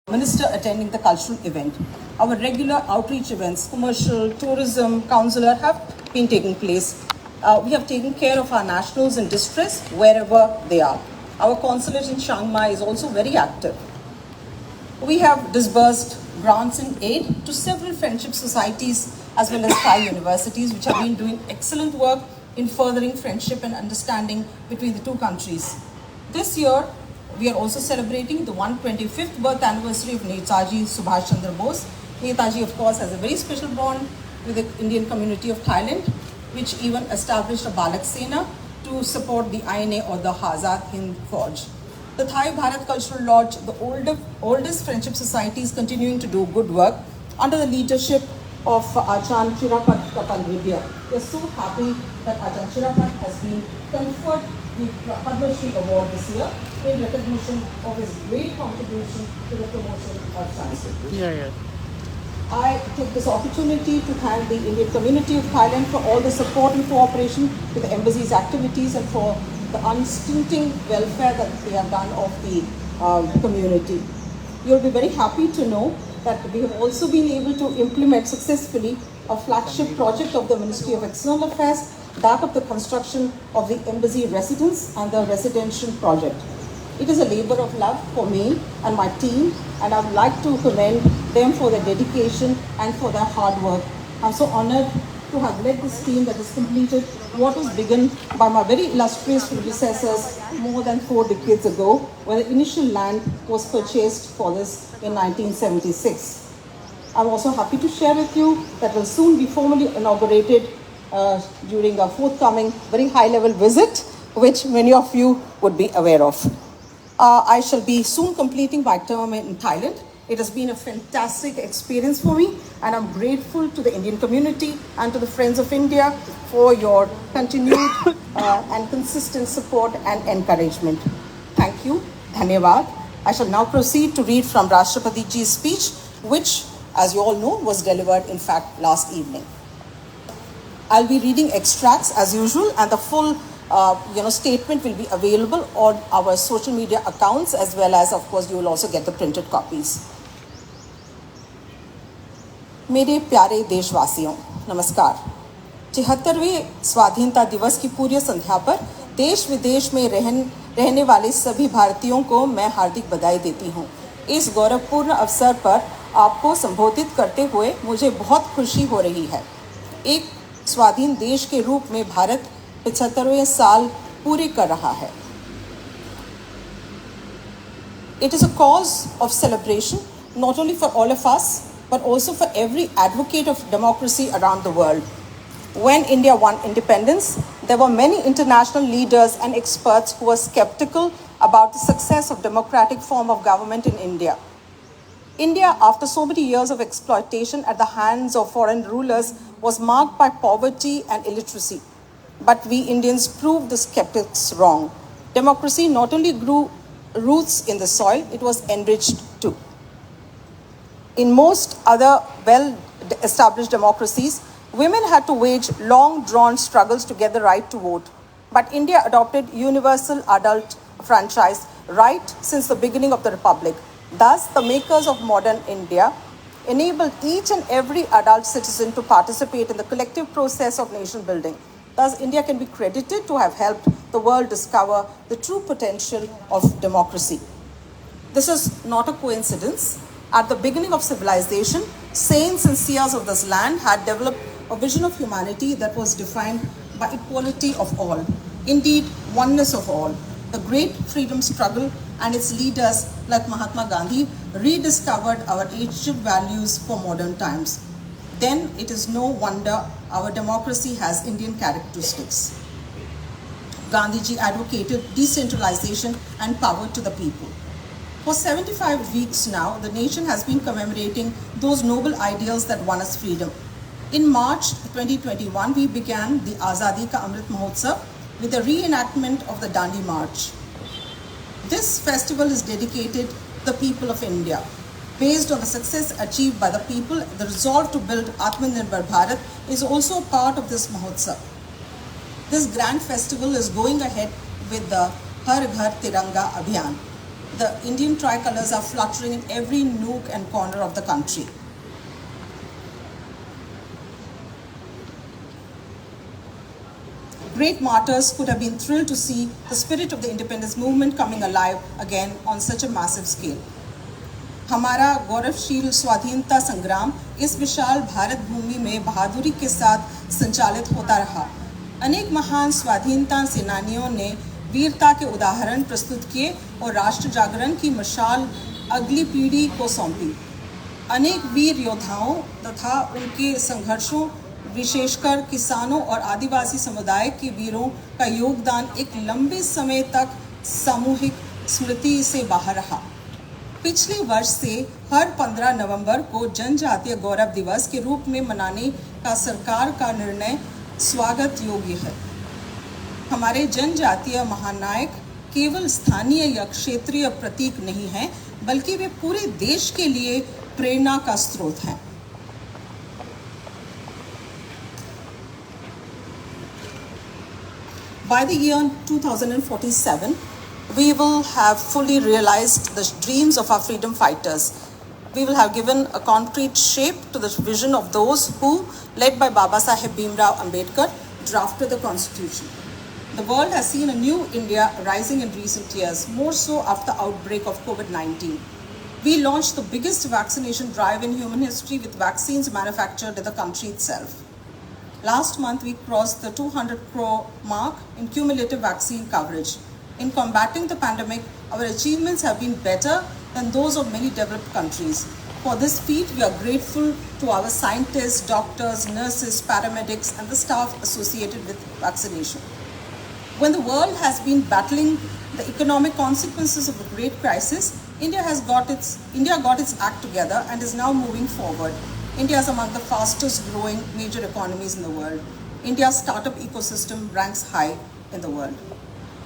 Minister attending the cultural event. Our regular outreach events, commercial, tourism, consular have been taking place. We have taken care of our nationals in distress wherever they are. Our consulate in Chiang Mai is also very active. We have disbursed grants and aid to several friendship societies as well as Thai universities, which have been doing excellent work in furthering friendship and understanding between the two countries. This year, we are also celebrating the 125th birth anniversary of Netaji Subhash Chandra Bose. Netaji, of course, has a very special bond with the Indian community of Thailand, which even established a Balak Sena to support the INA or the Azad Hind Fauj. The Thai Bharat Cultural Lodge, the oldest friendship society, is continuing to do good work under the leadership of Ajahn Chirapat Kapandribya. We are so happy that Ajahn Chirapat has been conferred the Padma Shri Award this year in recognition of his great contribution to the promotion of Sanskrit. I take this opportunity to thank the Indian community of Thailand for all the support and cooperation with the embassy's activities and for the unstinting welfare that they have done of the community. You'll be very happy to know that we have also been able to implement successfully a flagship project of the Ministry of External Affairs, that of the construction of the embassy residence and the residential project. It is a labor of love for me and my team, and I would like to commend them for their dedication and for their hard work. I'm so honored to have led this team that has completed what was begun by my very illustrious predecessors more than 4 decades ago, when the initial land was purchased for this in 1976. I'm also happy to share with you that will soon be formally inaugurated during a forthcoming very high-level visit, which many of you would be aware of. I shall be soon completing my term in Thailand. It has been a fantastic experience for me, and I'm grateful to the Indian community and to the Friends of India for your continued and consistent support and encouragement. Thank you. Dhanyavad. I shall now proceed to read from Rashtrapati Ji's speech, which, as you all know, was delivered, in fact, last evening. I'll be reading extracts as usual, and the full statement will be available on our social media accounts, as well as, of course, you will also get the printed copies. मेरे प्यारे देशवासियों, नमस्कार। 74वें स्वाधीनता दिवस की पूर्व संध्या पर देश विदेश में रहने वाले सभी भारतीयों को मैं हार्दिक बधाई देती हूँ। इस गौरवपूर्ण अवसर पर आपको संबोधित करते हुए मुझे बहुत खुशी हो रही है। एक स्वाधीन देश के रूप में भारत 75वें साल पूरे कर रहा है। It is a cause of celebration not only for all of us, but also for every advocate of democracy around the world. When India won independence, there were many international leaders and experts who were skeptical about the success of democratic form of government in India. India, after so many years of exploitation at the hands of foreign rulers, was marked by poverty and illiteracy. But we Indians proved the skeptics wrong. Democracy not only grew roots in the soil, it was enriched too. In most other well-established democracies, women had to wage long-drawn struggles to get the right to vote. But India adopted universal adult franchise right since the beginning of the Republic. Thus, the makers of modern India enabled each and every adult citizen to participate in the collective process of nation building. Thus, India can be credited to have helped the world discover the true potential of democracy. This is not a coincidence. At the beginning of civilization, saints and seers of this land had developed a vision of humanity that was defined by equality of all, indeed oneness of all. The great freedom struggle and its leaders like Mahatma Gandhi rediscovered our ancient values for modern times. Then it is no wonder our democracy has Indian characteristics. Gandhiji advocated decentralization and power to the people. For 75 weeks now, the nation has been commemorating those noble ideals that won us freedom. In March 2021, we began the Azadi Ka Amrit Mahotsav with the reenactment of the Dandi March. This festival is dedicated to the people of India. Based on the success achieved by the people, the resolve to build Atmanirbhar Bharat is also part of this Mahotsav. This grand festival is going ahead with the Har Ghar Tiranga Abhiyan. the Indian tricolors are fluttering in every nook and corner of the country. Great martyrs could have been thrilled to see the spirit of the independence movement coming alive again on such a massive scale. हमारा गौरवशील स्वाधीनता संग्राम इस विशाल भारत भूमि में बहादुरी के साथ संचालित होता रहा। अनेक महान स्वाधीनता सेनानियों ने वीरता के उदाहरण प्रस्तुत किए और राष्ट्र जागरण की मशाल अगली पीढ़ी को सौंपी। अनेक वीर योद्धाओं तथा उनके संघर्षों, विशेषकर किसानों और आदिवासी समुदाय के वीरों का योगदान एक लंबे समय तक सामूहिक स्मृति से बाहर रहा। पिछले वर्ष से हर 15 नवंबर को जनजातीय गौरव दिवस के रूप में मनाने का सरकार का निर्णय स्वागत योग्य है। हमारे जनजातीय महानायक केवल स्थानीय या क्षेत्रीय प्रतीक नहीं हैं, बल्कि वे पूरे देश के लिए प्रेरणा का स्रोत हैं। By the year 2047, we will have fully realized the dreams of our freedom fighters. We will have given a concrete shape to the vision of those who, led by Baba Saheb Bhimrao Ambedkar, drafted the Constitution. The world has seen a new India rising in recent years, more so after the outbreak of COVID-19. We launched the biggest vaccination drive in human history with vaccines manufactured in the country itself. Last month, we crossed the 200 crore mark in cumulative vaccine coverage. In combating the pandemic, our achievements have been better than those of many developed countries. For this feat, we are grateful to our scientists, doctors, nurses, paramedics, and the staff associated with vaccination. When the world has been battling the economic consequences of the great crisis, India got its act together and is now moving forward. India is among the fastest growing major economies in the world. India's startup ecosystem ranks high in the world.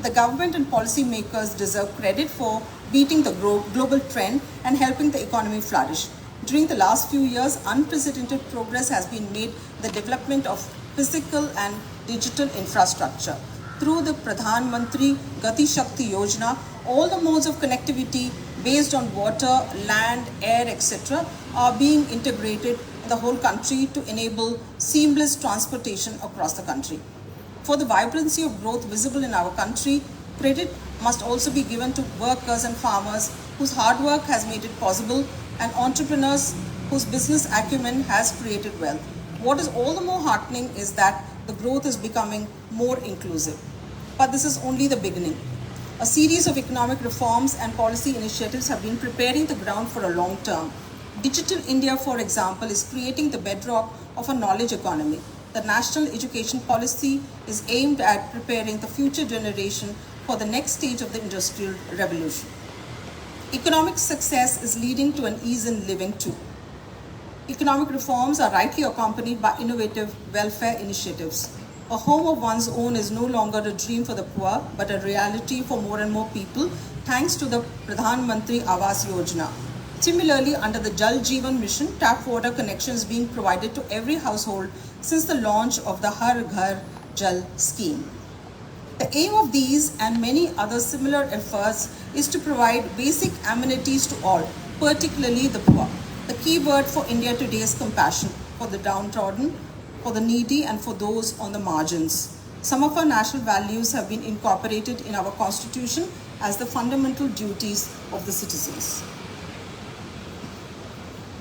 The government and policy makers deserve credit for beating the global trend and helping the economy flourish. During the last few years, unprecedented progress has been made in the development of physical and digital infrastructure. Through the Pradhan Mantri Gati Shakti Yojana, all the modes of connectivity based on water, land, air, etc. are being integrated in the whole country to enable seamless transportation across the country. For the vibrancy of growth visible in our country, credit must also be given to workers and farmers whose hard work has made it possible, and entrepreneurs whose business acumen has created wealth. What is all the more heartening is that the growth is becoming more inclusive. But this is only the beginning. A series of economic reforms and policy initiatives have been preparing the ground for a long term. Digital India, for example, is creating the bedrock of a knowledge economy. The national education policy is aimed at preparing the future generation for the next stage of the industrial revolution. Economic success is leading to an ease in living too. Economic reforms are rightly accompanied by innovative welfare initiatives. A home of one's own is no longer a dream for the poor, but a reality for more and more people, thanks to the Pradhan Mantri Awas Yojana. Similarly, under the Jal Jeevan Mission, tap water connection is being provided to every household since the launch of the Har Ghar Jal scheme. The aim of these and many other similar efforts is to provide basic amenities to all, particularly the poor. The key word for India today is compassion for the downtrodden, for the needy, and for those on the margins. Some of our national values have been incorporated in our constitution as the fundamental duties of the citizens.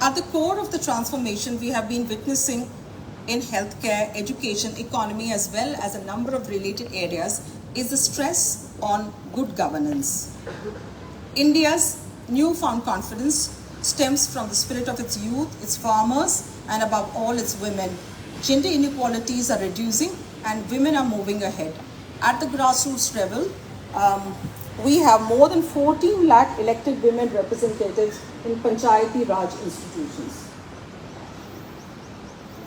At the core of the transformation we have been witnessing in healthcare, education, economy, as well as a number of related areas is the stress on good governance. India's newfound confidence stems from the spirit of its youth, its farmers, and above all, its women. Gender inequalities are reducing and women are moving ahead. At the grassroots level, we have more than 14 lakh elected women representatives in Panchayati Raj institutions.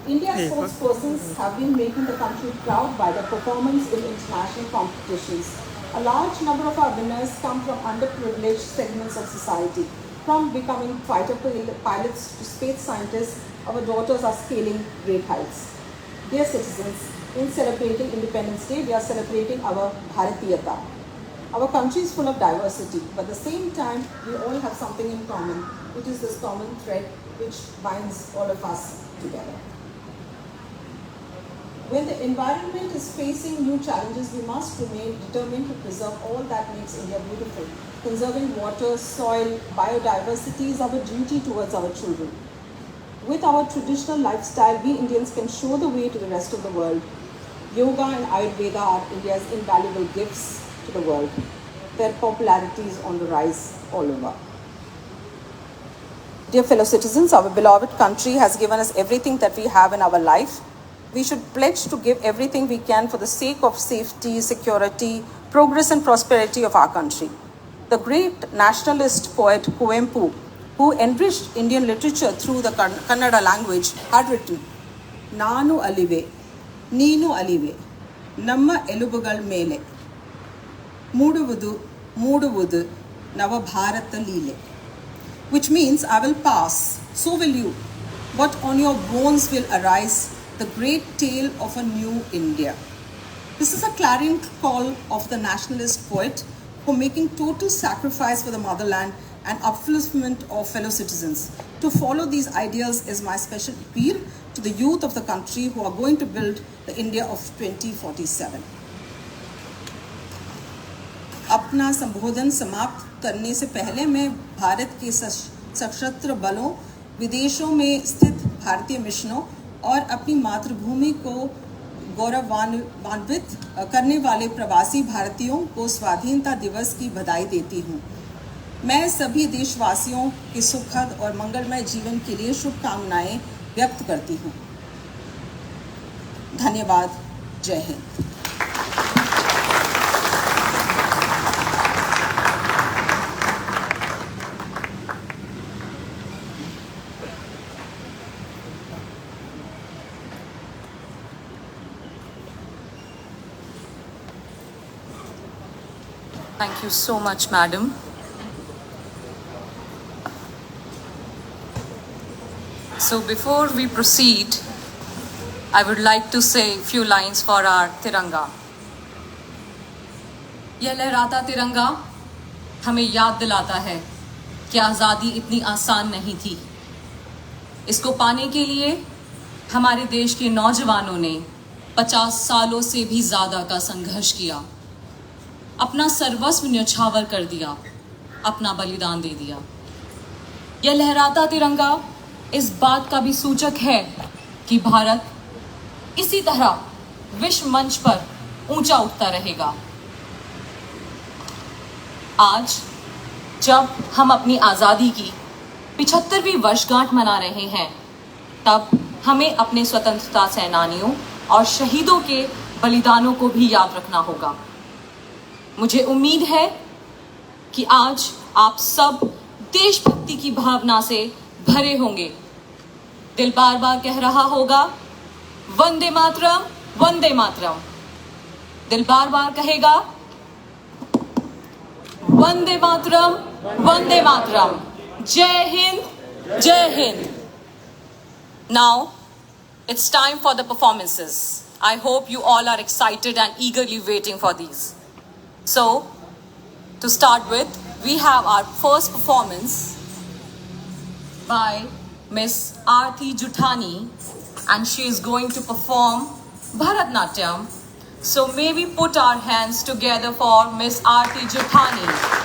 India's sportspersons have been making the country proud by their performance in international competitions. A large number of our winners come from underprivileged segments of society. From becoming fighter pilots to space scientists, our daughters are scaling great heights. Dear citizens, in celebrating Independence Day, we are celebrating our Bharatiyata. Our country is full of diversity, but at the same time, we all have something in common, which is this common thread which binds all of us together. When the environment is facing new challenges, we must remain determined to preserve all that makes India beautiful. Conserving water, soil, biodiversity is our duty towards our children. With our traditional lifestyle, we Indians can show the way to the rest of the world. Yoga and Ayurveda are India's invaluable gifts to the world. Their popularity is on the rise all over. Dear fellow citizens, our beloved country has given us everything that we have in our life. We should pledge to give everything we can for the sake of safety, security, progress and prosperity of our country. The great nationalist poet Kuvempu, who enriched Indian literature through the Kannada language, had written, Nanu alive, Neenu alive, Namma elubugal mele, Mooduvudu, Nava Bharata Leele. Which means, I will pass, so will you, but on your bones will arise the great tale of a new India. This is a clarion call of the nationalist poet for making total sacrifice for the motherland and upliftment of fellow citizens. To follow these ideals is my special appeal to the youth of the country who are going to build the India of 2047. अपना संबोधन समाप्त करने से पहले मैं भारत के सशस्त्र बलों, विदेशों में स्थित भारतीय मिशनों और अपनी मातृभूमि को गौरवान्वित करने वाले प्रवासी भारतीयों को स्वाधीनता दिवस की बधाई देती हूँ। मैं सभी देशवासियों के सुखद और मंगलमय जीवन के लिए शुभकामनाएं व्यक्त करती हूँ। धन्यवाद। जय Hind. Thank you so much, madam. So before we proceed, I would like to say a few lines for our Tiranga. यह लहराता तिरंगा हमें याद दिलाता है कि आज़ादी इतनी आसान नहीं थी। इसको पाने के लिए हमारे देश के नौजवानों ने 50 सालों से भी ज़्यादा का संघर्ष किया, अपना सर्वस्व न्यौछावर कर दिया, अपना बलिदान दे दिया। यह लहराता तिरंगा इस बात का भी सूचक है कि भारत इसी तरह विश्व मंच पर ऊंचा उठता रहेगा। आज जब हम अपनी आज़ादी की 75वीं वर्षगांठ मना रहे हैं, तब हमें अपने स्वतंत्रता सेनानियों और शहीदों के बलिदानों को भी याद रखना होगा। मुझे उम्मीद है कि आज आप सब देशभक्ति की भावना से भरे होंगे। दिल बार बार कह रहा होगा, वंदे मातरम, वंदे मातरम। दिल बार बार कहेगा, वंदे मातरम, वंदे मातरम। जय हिंद, जय Hind. Now it's time for the performances. I hope you all are excited and eagerly waiting for these. So, to start with, we have our first performance by Miss Aarti Juthani, and she is going to perform Bharatnatyam. So may we put our hands together for Miss Aarti Juthani.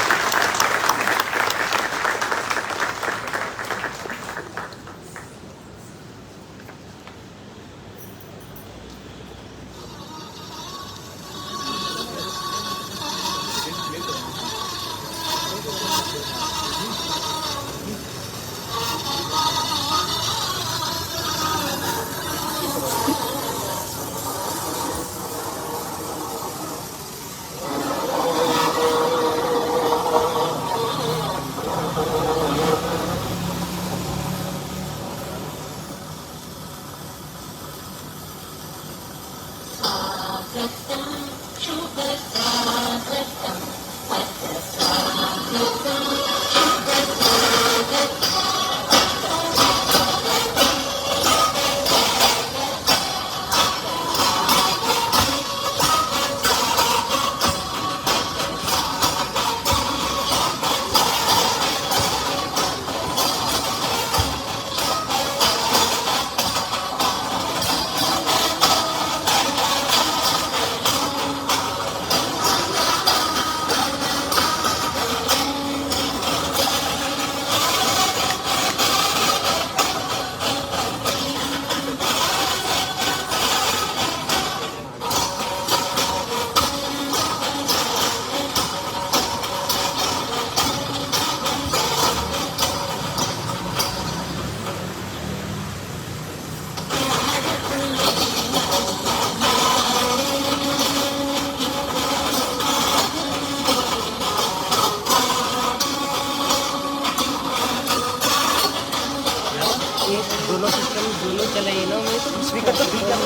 एक दोनों system दोनों चलाइए ना मैं speaker तो ठीक है।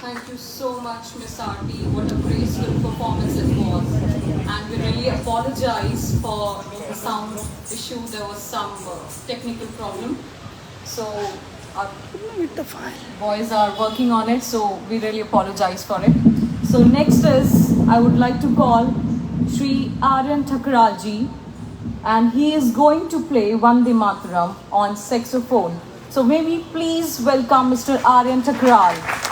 Thank you so much, Miss Aarti. What a graceful performance it was. And we really apologize for the sound issue. There was some technical problem. So our boys are working on it. So we really apologize for it. So next is, I would like to call Sri Aryan Thakralji. And he is going to play Vande Mataram on saxophone. So may we please welcome Mr. Aryan Thakral.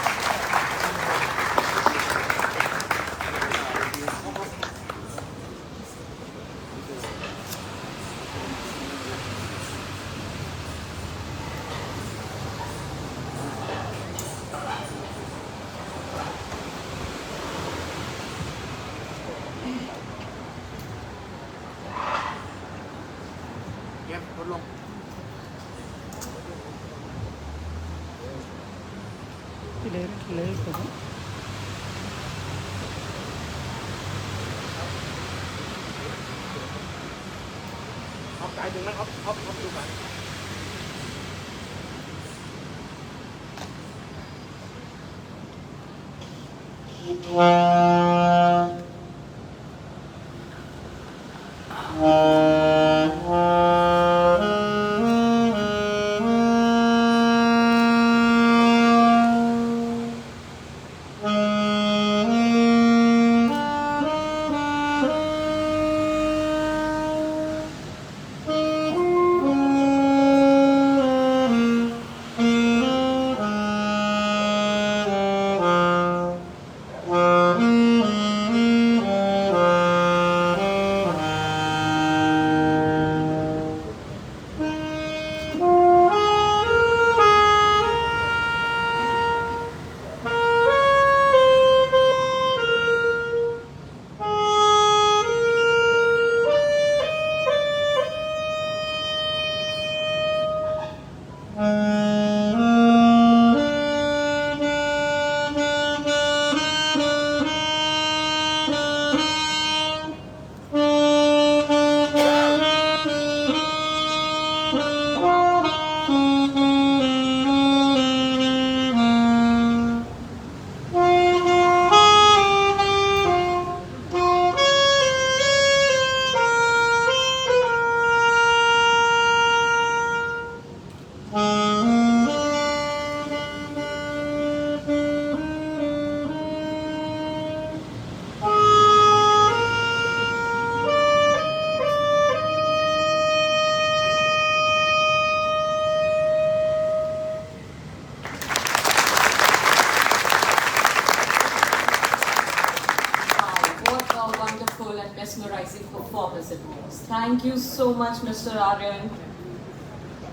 and mesmerizing performance it was. Thank you so much, Mr. Aryan.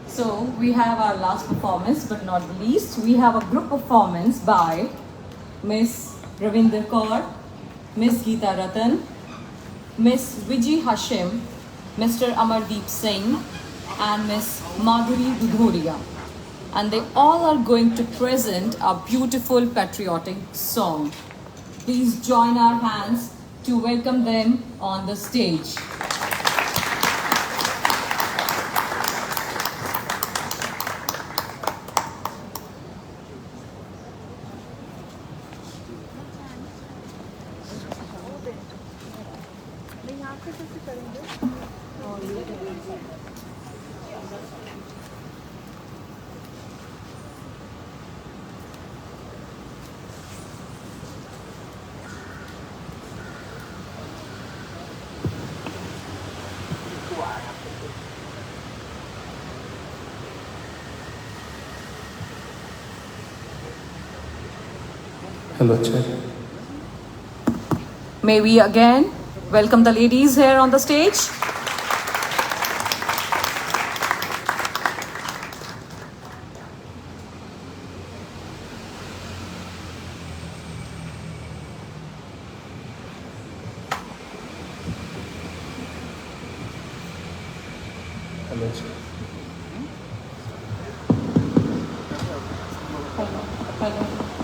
So we have our last performance, but not the least, we have a group performance by Miss Ravinder Kaur, Miss Geeta Ratan, Miss Vijay Hashim, Mr. Amardeep Singh, and Miss Madhuri Dudhoria. And they all are going to present a beautiful patriotic song. Please join our hands to welcome them on the stage. Hello, check. May we again welcome the ladies here on the stage. Hello, check.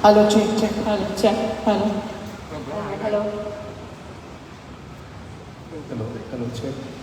Hello, check. Hello, check. Hello. Hello, check.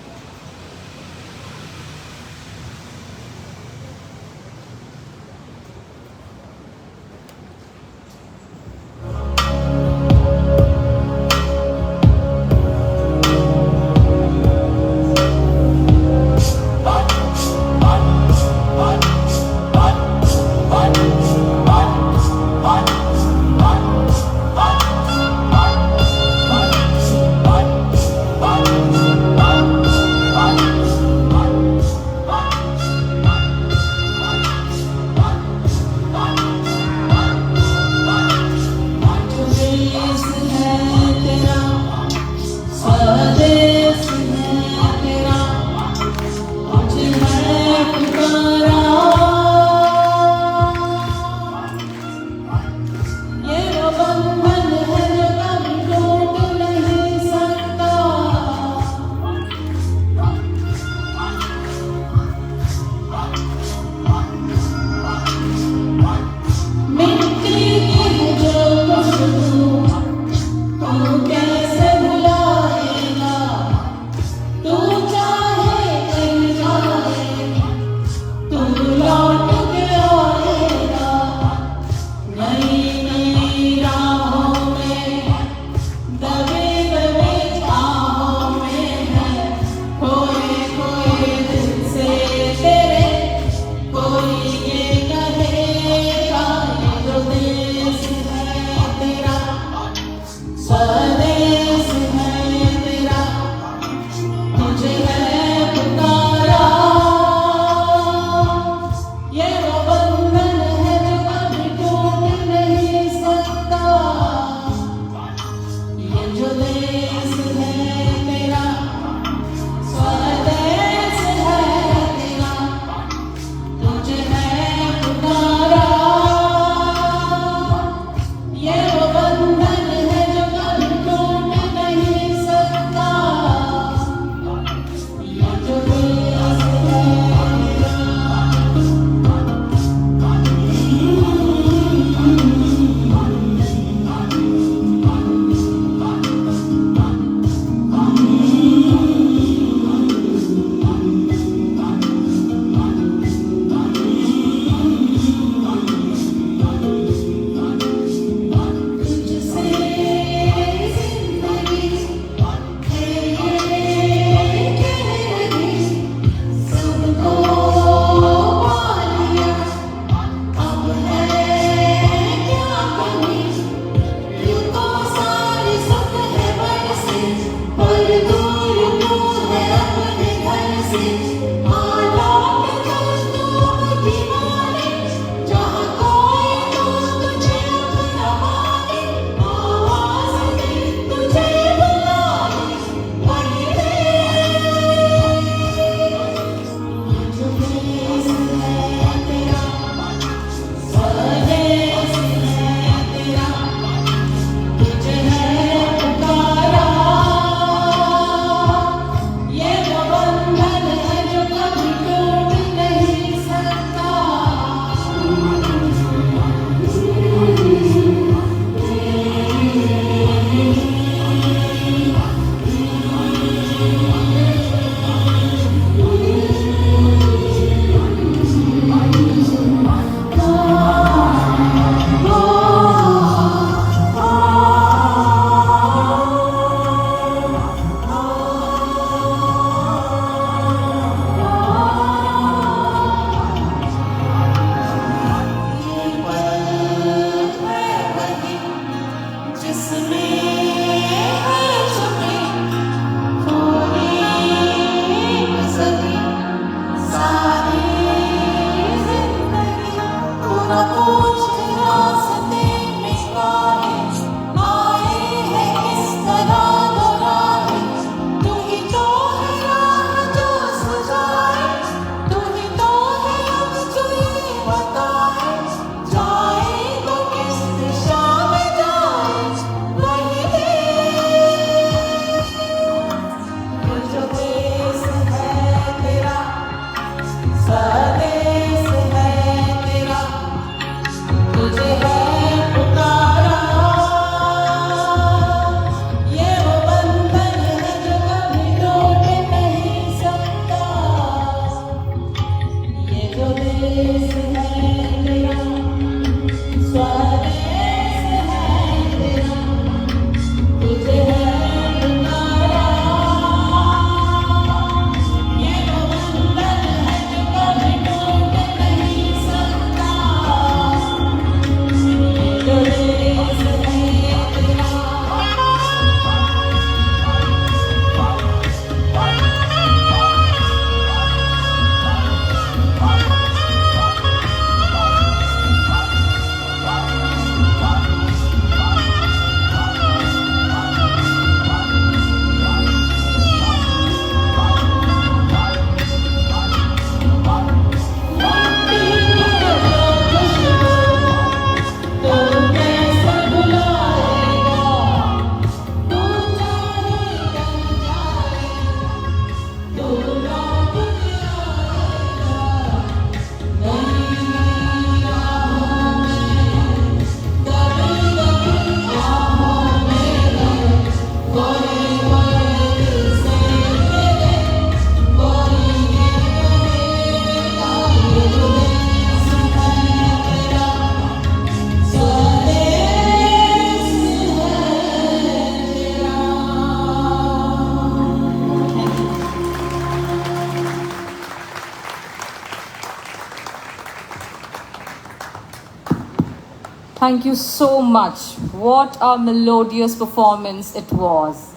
Thank you so much. What a melodious performance it was.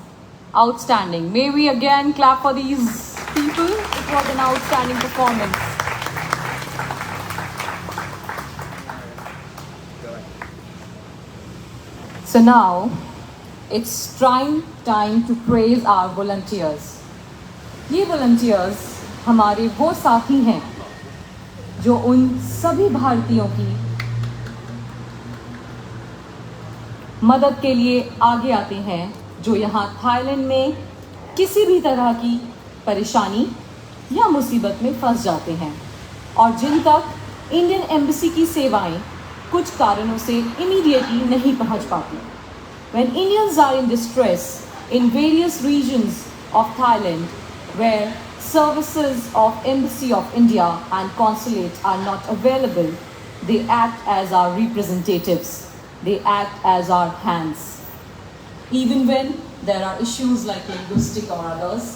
Outstanding. May we again clap for these people? It was an outstanding performance. So now, it's time to praise our volunteers. ये volunteers हमारे वो साथी हैं जो उन सभी भारतीयों की मदद के लिए आगे आते हैं जो यहाँ थाईलैंड में किसी भी तरह की परेशानी या मुसीबत में फंस जाते हैं और जिन तक इंडियन एम्बेसी की सेवाएं कुछ कारणों से इमीडिएटली नहीं पहुंच पाती. When Indians are in distress in various regions of Thailand where services of Embassy of India and consulate are not available, they act as our representatives. They act as our hands. Even when there are issues like linguistic or others,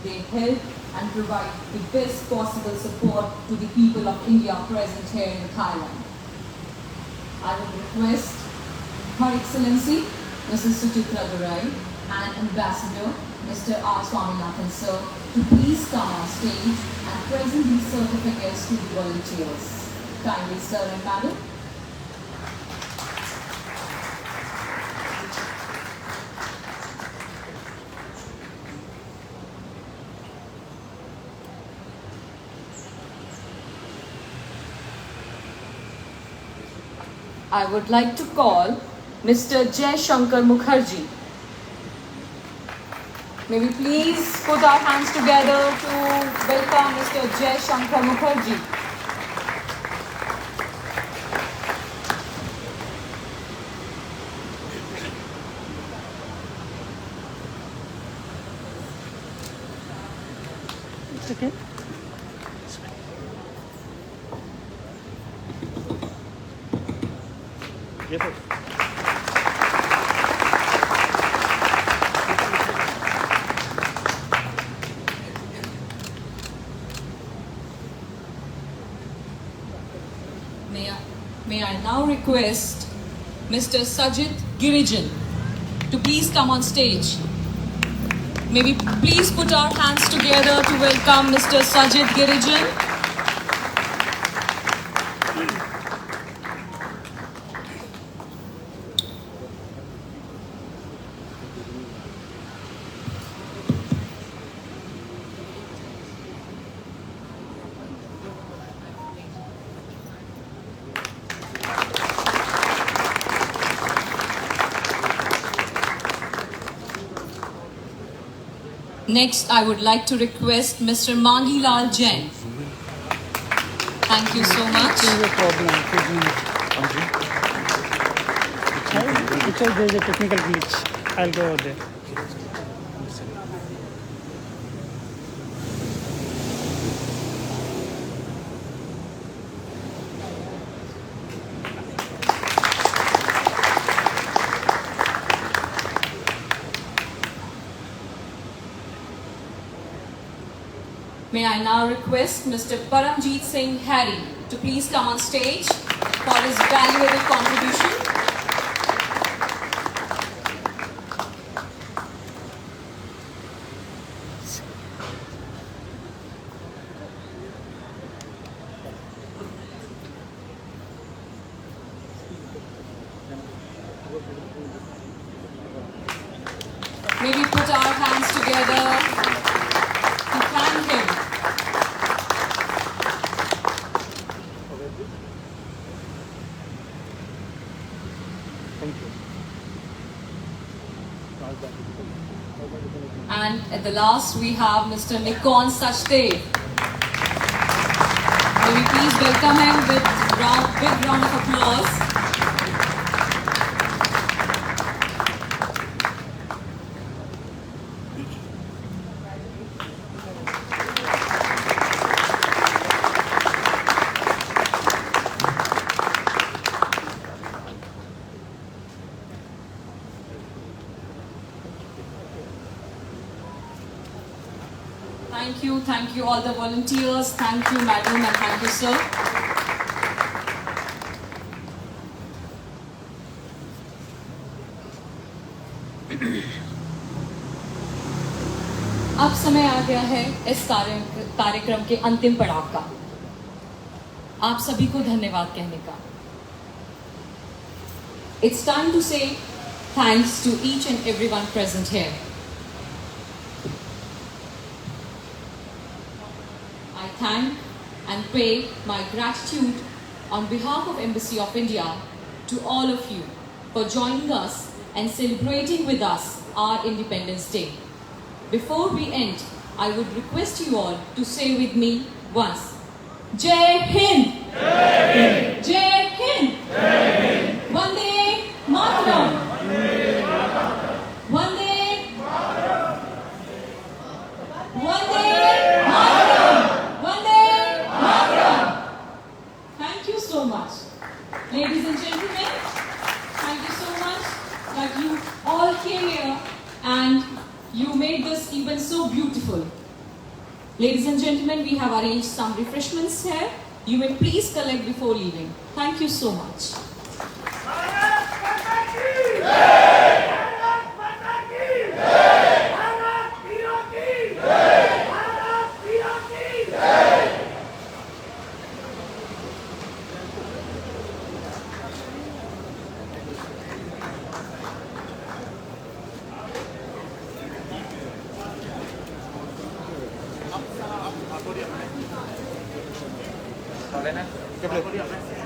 they help and provide the best possible support to the people of India present here in Thailand. I would request Her Excellency Mrs. Suchitra Durai and Ambassador Mr. R. Swaminathan sir to please come on stage and present these certificates to the volunteers. Kindly sir and madam. I would like to call Mr. Jai Shankar Mukherjee. May we please put our hands together to welcome Mr. Jai Shankar Mukherjee. It's okay. Yes, sir. May I now request Mr. Sajid Girijan to please come on stage. May we please put our hands together to welcome Mr. Sajid Girijan. Next, I would like to request Mr. Mangi Lal Jain. Thank you so much. There is a problem. It says there is a technical glitch. I'll go over there. May I now request Mr. Paramjeet Singh Harry to please come on stage for his valuable contribution. May we put our hands together to thank him. Thank you. And at the last, we have Mr. Nikon Sachdev. May we please welcome him with a big round of applause. Thank you all the volunteers, thank you madam and thank you sir. अब समय आ गया है इस कार्यक्रम के अंतिम पड़ाव का, आप सभी को धन्यवाद कहने का। It's time to say thanks to each and everyone present here. I thank and pay my gratitude on behalf of Embassy of India to all of you for joining us and celebrating with us our Independence Day. Before we end, I would request you all to say with me once, Jai Hind! Jai Hind! Jai Hind! Jai Hind! Vande Mataram! Vande Vande Mataram! Vande Mataram! Thank you so much. Ladies and gentlemen, thank you so much that you all came here and you made this event so beautiful. Ladies and gentlemen, we have arranged some refreshments here. You may please collect before leaving. Thank you so much. Lên á, chụp được.